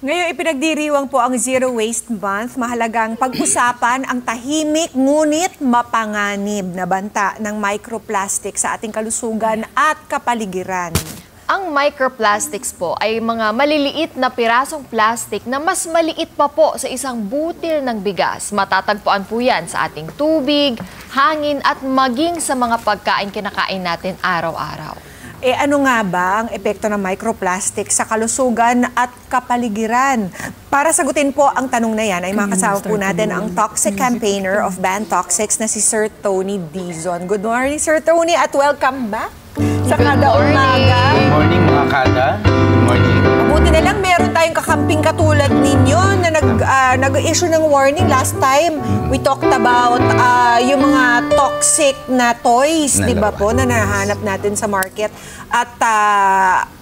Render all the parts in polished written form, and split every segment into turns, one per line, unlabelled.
Ngayon, ipinagdiriwang po ang Zero Waste Month. Mahalagang pag-usapan ang tahimik ngunit mapanganib na banta ng microplastic sa ating kalusugan at kapaligiran.
Ang microplastics po ay mga maliliit na pirasong plastic na mas maliit pa po sa isang butil ng bigas. Matatagpuan po yan sa ating tubig, hangin at maging sa mga pagkain kinakain natin araw-araw.
Ano nga ba ang epekto ng microplastic sa kalusugan at kapaligiran? Para sagutin po ang tanong na yan, ay makasama po natin ang toxic campaigner of Ban Toxics na si Sir Tony Dizon. Good morning, Sir Tony, at welcome back sa Kada Umaga.
Good morning, mga Kada. Good morning.
Mabuti na lang meron tayong kakamping katulad ninyo na nag-issue ng warning. Last time, we talked about yung mga toxic na toys, di ba po, na nahanap natin sa market. At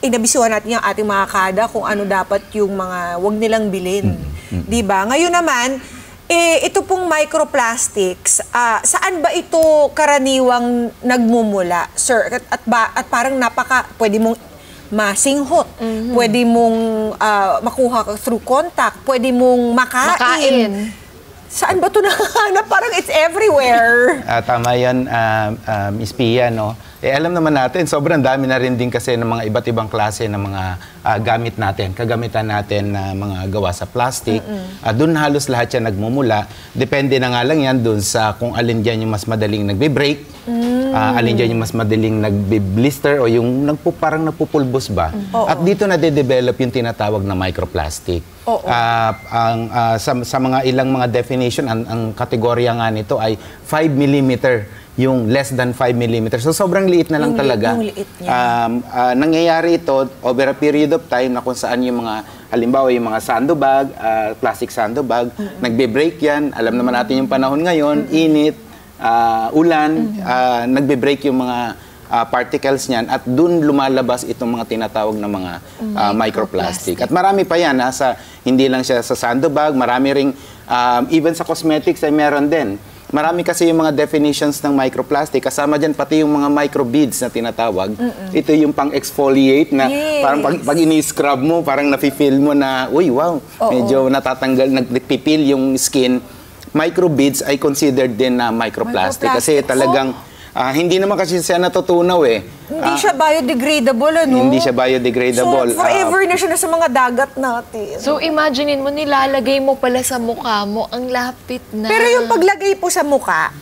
inabisuhan natin yung ating mga kada kung ano dapat yung mga wag nilang bilhin. Di ba? Ngayon naman, ito pong microplastics, saan ba ito karaniwang nagmumula, sir? At parang pwede mong masinghot, pwede mong makuha through contact, pwede mong makain. Saan ba ito nahanap? Parang it's everywhere.
Tama yan, Miss Pia, no? Alam naman natin, sobrang dami na rin din kasi ng mga iba't ibang klase ng mga gamit natin, kagamitan natin na mga gawa sa plastic. Doon halos lahat yan nagmumula. Depende na nga lang yan doon sa kung alin dyan yung mas madaling nagbe-break, alin dyan yung mas madaling nagbe-blister o yung parang nagpupulbos ba. At dito na-develop yung tinatawag na microplastic. Sa mga ilang mga definition, ang kategorya nga nito ay 5 mm, yung less than 5 mm. So, sobrang liit na lang talaga.
Yung liit niya.
Nangyayari ito over a period of time na kung saan yung mga, halimbawa yung mga sandobag, plastic sandobag, nagbe-break yan. Alam naman natin yung panahon ngayon, init, ulan, nagbe-break yung mga particles niyan at dun lumalabas itong mga tinatawag na mga microplastic. At marami pa yan, hindi lang siya sa sandobag, marami ring, even sa cosmetics ay meron din. Marami kasi yung mga definitions ng microplastic, kasama dyan pati yung mga microbeads na tinatawag. Ito yung pang-exfoliate na parang pag ini-scrub mo, parang nafe-feel mo na, uy, wow, medyo natatanggal, nagpipil yung skin. Microbeads ay considered din na microplastic kasi talagang hindi naman kasi siya natutunaw eh.
Hindi siya biodegradable, ano?
Hindi siya biodegradable.
So, forever na siya sa mga dagat natin.
So, imaginein mo, nilalagay mo pala sa mukha mo, ang lapit na.
Pero yung paglagay po sa mukha,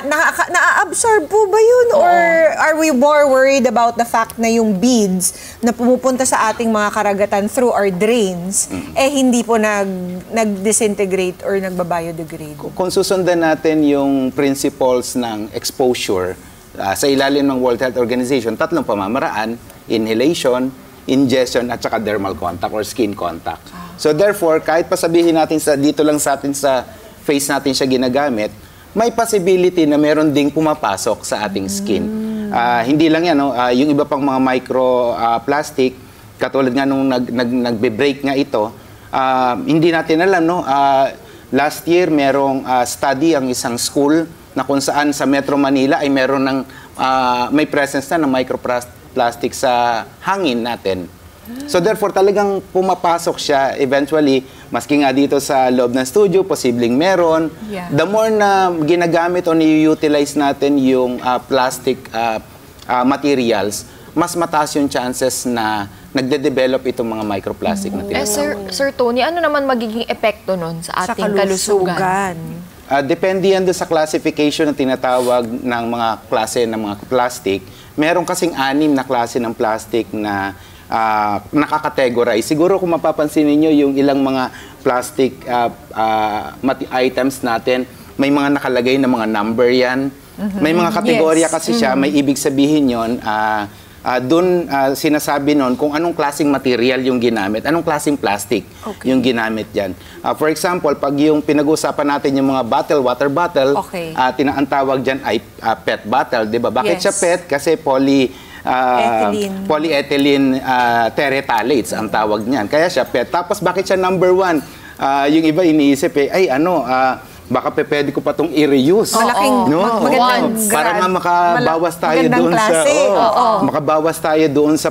na-absorb po ba yun? Or are we more worried about the fact na yung beads na pumupunta sa ating mga karagatan through our drains, hindi po nag-disintegrate or nagbabiodegradate?
Kung susundan natin yung principles ng exposure sa ilalim ng World Health Organization, tatlong pamamaraan: inhalation, ingestion, at saka dermal contact or skin contact. So therefore, kahit pa sabihin natin dito lang sa atin sa face natin siya ginagamit, may possibility na meron ding pumapasok sa ating skin. Hindi lang yan, no? Yung iba pang mga microplastic, katulad nga nung nagbe-break nga ito, hindi natin alam, no? Last year, merong study ang isang school na kung saan sa Metro Manila ay meron ng, may presence na ng microplastic sa hangin natin. So therefore, talagang pumapasok siya eventually, maski nga dito sa loob ng studio, posibleng meron. The more na ginagamit o ni-utilize natin yung plastic materials, mas mataas yung chances na nagde-develop itong mga microplastic na tinatawag.
Sir Tony, ano naman magiging epekto nun sa ating kalusugan?
Depende yan doon sa classification na tinatawag ng mga klase ng mga plastic. Meron kasing 6 na klase ng plastic na nakakategorize. Siguro kung mapapansin niyo yung ilang mga plastic items natin, may mga nakalagay na mga number yan. May mga kategorya kasi siya, may ibig sabihin yon. Doon sinasabi nun kung anong klaseng material yung ginamit, anong klaseng plastic yung ginamit dyan. For example, pag yung pinag-usapan natin yung mga water bottle, ang tawag dyan ay PET bottle, di ba? Bakit siya PET? Kasi polyethylene terephtalates ang tawag niyan. Kaya siya PET. Tapos bakit siya number 1? Yung iba iniisip ay baka pwede ko pa itong i-reuse.
Malaking, magandang
Para nga makabawas tayo doon makabawas tayo doon sa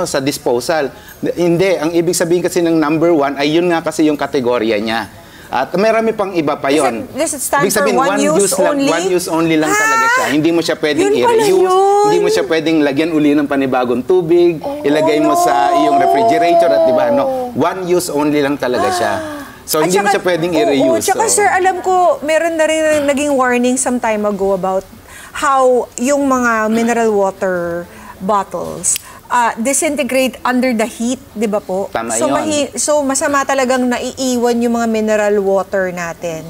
sa disposal. Hindi, ang ibig sabihin kasi ng number 1 ay yun nga kasi yung kategorya niya. At marami pang iba pa yon.
Does it stand
Ibig sabihin,
for one use only?
One use only lang talaga siya. Hindi mo siya pwedeng
Yun pala
i-reuse.
yun.
Hindi mo siya pwedeng lagyan uli ng panibagong tubig. Ilagay mo sa iyong refrigerator at diba, one use only lang talaga siya. So, hindi mo siya pwedeng i-reuse.
Tsaka sir, alam ko, meron na rin naging warning some time ago about how yung mga mineral water bottles disintegrate under the heat, di ba po?
Tama
so,
yun.
so, masama talagang naiiwan yung mga mineral water natin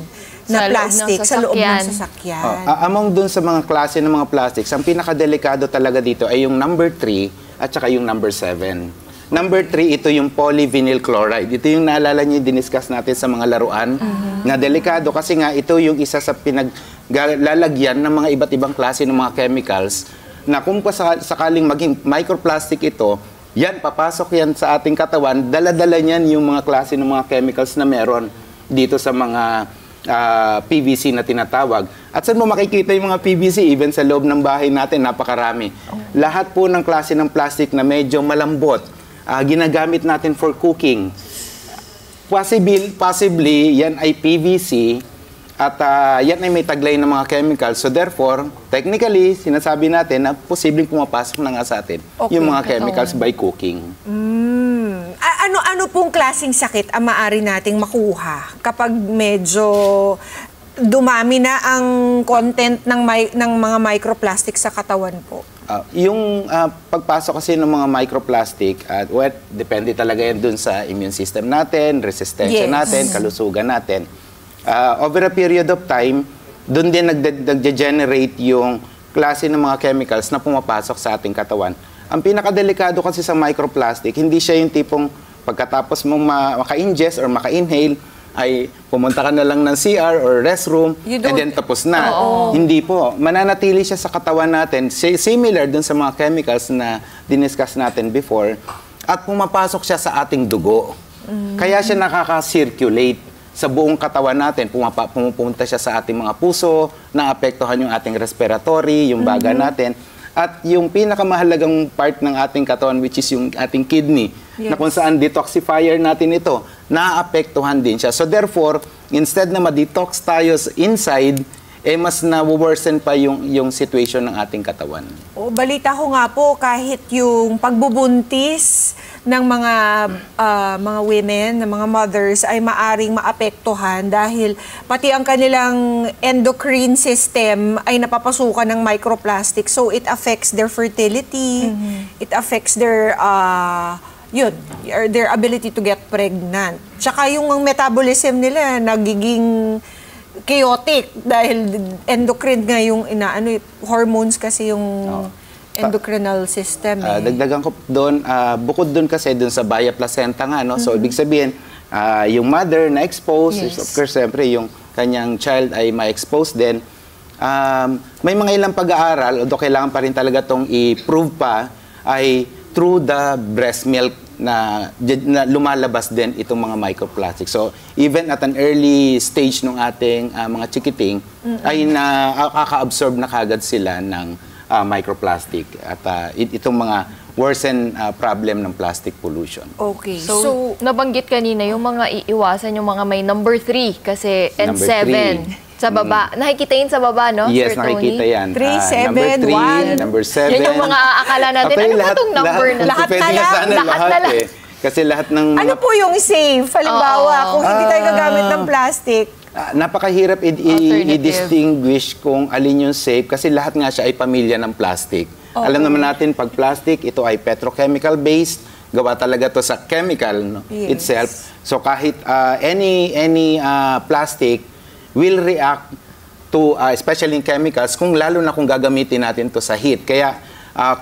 na plastic sa loob ng sasakyan.
Among dun sa mga klase ng mga plastics, ang pinakadelikado talaga dito ay yung number 3 at saka yung number 7. Number 3, ito yung polyvinyl chloride. Ito yung naalala niyo, diniscuss natin sa mga laruan na delikado kasi nga ito yung isa sa pinaglalagyan ng mga iba't ibang klase ng mga chemicals na kung sakaling maging microplastic ito, yan, papasok yan sa ating katawan, dala-dala niyan yung mga klase ng mga chemicals na meron dito sa mga PVC na tinatawag. At saan mo makikita yung mga PVC? Even sa loob ng bahay natin, napakarami. Lahat po ng klase ng plastic na medyo malambot, ginagamit natin for cooking. Possibly, yan ay PVC at yan ay may taglay ng mga chemicals. So therefore, technically, sinasabi natin na posibleng pumapasok na nga sa atin yung mga chemicals by cooking.
Ano pong klaseng sakit ang maaari nating makuha kapag medyo dumami na ang content ng mga microplastic sa katawan po?
Yung pagpasok kasi ng mga microplastic, depende talaga yan dun sa immune system natin, resistensya natin, kalusugan natin. Over a period of time, doon din nag-generate yung klase ng mga chemicals na pumapasok sa ating katawan. Ang pinakadelikado kasi sa microplastic, hindi siya yung tipong pagkatapos mong maka-ingest or maka-inhale, ay pumunta ka na lang ng CR or restroom and then tapos na. Hindi po. Mananatili siya sa katawan natin, similar dun sa mga chemicals na diniscuss natin before, at pumapasok siya sa ating dugo. Kaya siya nakaka-circulate sa buong katawan natin, pumupunta siya sa ating mga puso, naapektuhan yung ating respiratory, yung baga natin. At yung pinakamahalagang part ng ating katawan, which is yung ating kidney, na kung saan detoxifier natin ito, naapektuhan din siya. So therefore, instead na ma-detox tayo inside, mas na-worsen pa yung situation ng ating katawan.
Balita ko nga po, kahit yung pagbubuntis ng mga women, ng mga mothers, ay maaring maapektuhan dahil pati ang kanilang endocrine system ay napapasukan ng microplastic. So it affects their fertility, it affects their their ability to get pregnant. Tsaka yung metabolism nila nagiging chaotic dahil endocrine nga yung hormones kasi yung endocrinal system.
Dagdagan ko doon, bukod doon kasi doon sa via placenta nga, no? So ibig sabihin, yung mother na exposed, of course, siyempre yung kanyang child ay ma-expose din. May mga ilang pag-aaral, although kailangan pa rin talaga itong i-prove pa, ay through the breast milk na lumalabas din itong mga microplastics. So, even at an early stage ng ating mga chikiting, ay nakaka-absorb na kagad sila ng microplastic. At itong mga worsen problem ng plastic pollution.
Okay.
So, nabanggit kanina yung mga iiwasan, yung mga may number 3 kasi and
Number
7. Sa baba. Nakikita yun sa baba, no?
Yes,
Sir Tony?
nakikita yan.
3, 7, 1.
Number 7.
Yan yung mga akala natin. Ano ba itong number na?
Lahat na lang.
Lahat na lang.
Kasi lahat ng...
Ano po yung safe? Halimbawa, kung hindi tayo gagamit ng plastic.
Napakahirap i-distinguish kung alin yung safe kasi lahat nga siya ay pamilya ng plastic. Alam naman natin, pag plastic, ito ay petrochemical based, gawa talaga to sa chemical itself. So kahit any plastic will react to, especially in chemicals, lalo na kung gagamitin natin to sa heat. Kaya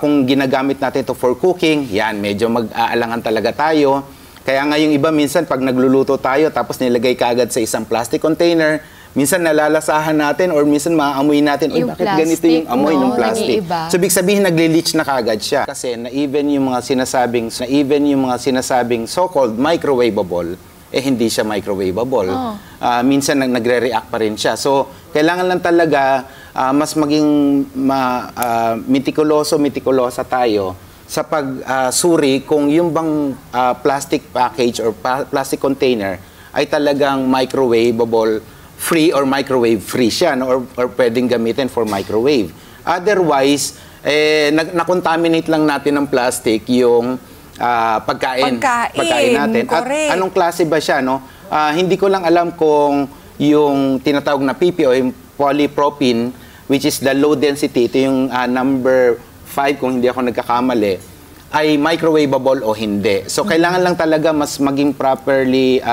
kung ginagamit natin to for cooking, yan, medyo mag-aalangan talaga tayo. Kaya nga yung iba minsan pag nagluluto tayo tapos nilagay kaagad sa isang plastic container, minsan nalalasahan natin or minsan maaamoy natin,
yung
bakit ganito yung amoy ng plastic?
Nag-iiba.
So, ibig sabihin, nagli-leach na kaagad siya. Kasi na even yung mga sinasabing so-called microwavable hindi siya microwavable. Minsan nagre-react pa rin siya. So, kailangan lang talaga mas maging meticulosa tayo sa pagsuri kung yung bang plastic package or plastic container ay talagang microwavable free or microwave free siya, no? Or pwedeng gamitin for microwave. Otherwise, na-contaminate lang natin ng plastic yung pagkain natin.
Correct.
At anong klase ba siya, no? Hindi ko lang alam kung yung tinatawag na PP o yung polypropylene, which is the low density, ito yung number 5 kung hindi ako nagkakamali, ay microwavable o hindi. So, kailangan lang talaga mas maging properly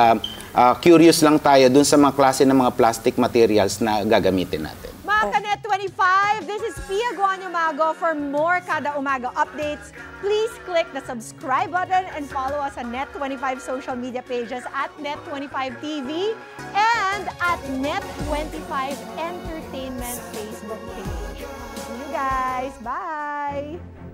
curious lang tayo dun sa mga klase ng mga plastic materials na gagamitin natin.
Mga Kanet 25, this is Pia Guanyo Mago. For more Kada Umaga updates, please click the subscribe button and follow us on Net25 social media pages at Net25TV and at Net25 Entertainment Facebook page. See you guys. Bye!